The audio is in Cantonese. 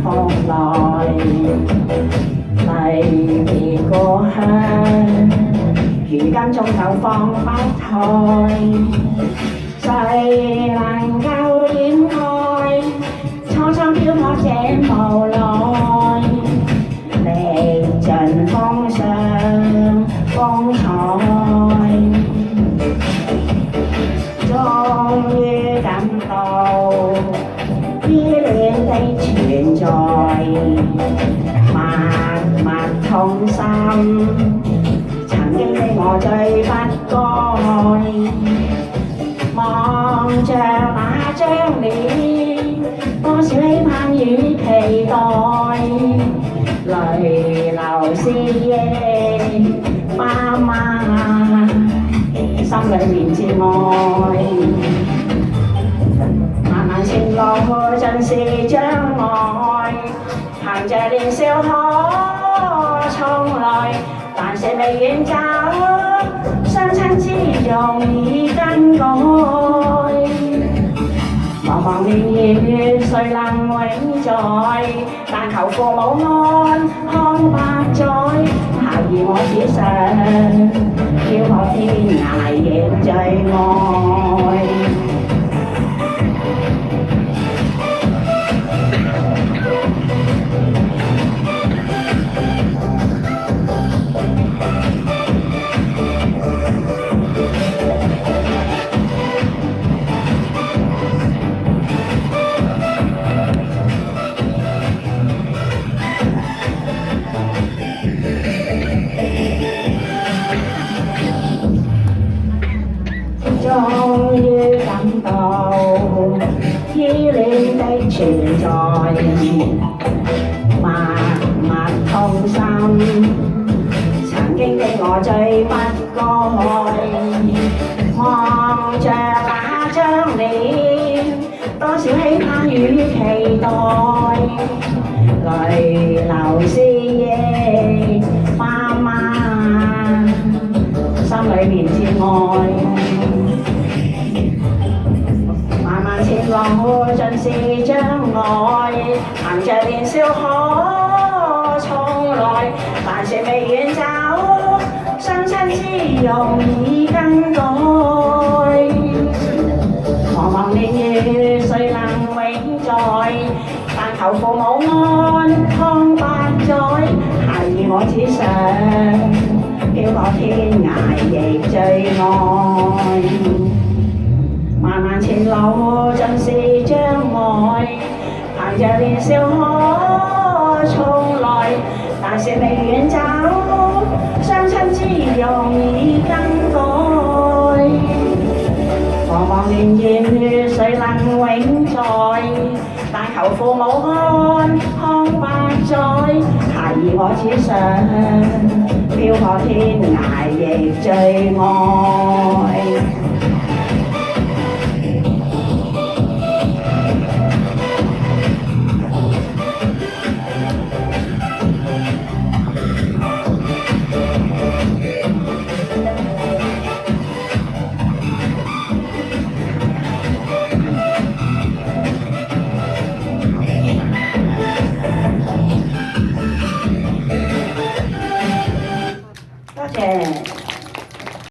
放來離別過去，如今終究放不開，誰能夠掩蓋蒼蒼飄泊這無奈，歷盡風霜風采，終於感到依戀的存在，默默痛心。曾經的我最不該，望着那張臉，多少希盼與期待，淚流思憶，媽媽心裏面至愛。前路盡是障礙，憑着年少可重來，但是未遠走，相親之容已更改。茫茫年月誰能永在？但求父母安康百載。孩兒我只想飄泊天涯亦最愛。終於感到依戀的存在，默默痛心。曾經的我最不該，望着那張臉，多少希盼與期待，淚流思憶，媽媽心裏面至愛。前路盡是障礙，憑着年少可重來，但是未遠走，相親之容已更改。茫茫年月誰能永在？但求父母安康百載。孩兒我只想飄泊天涯亦最愛。漫漫前路盡是障礙，憑着年少可重來，但是未遠走，相親之容已更改。茫茫年月誰能永在？但求父母安康百載。孩兒我只想飄泊天涯亦最愛。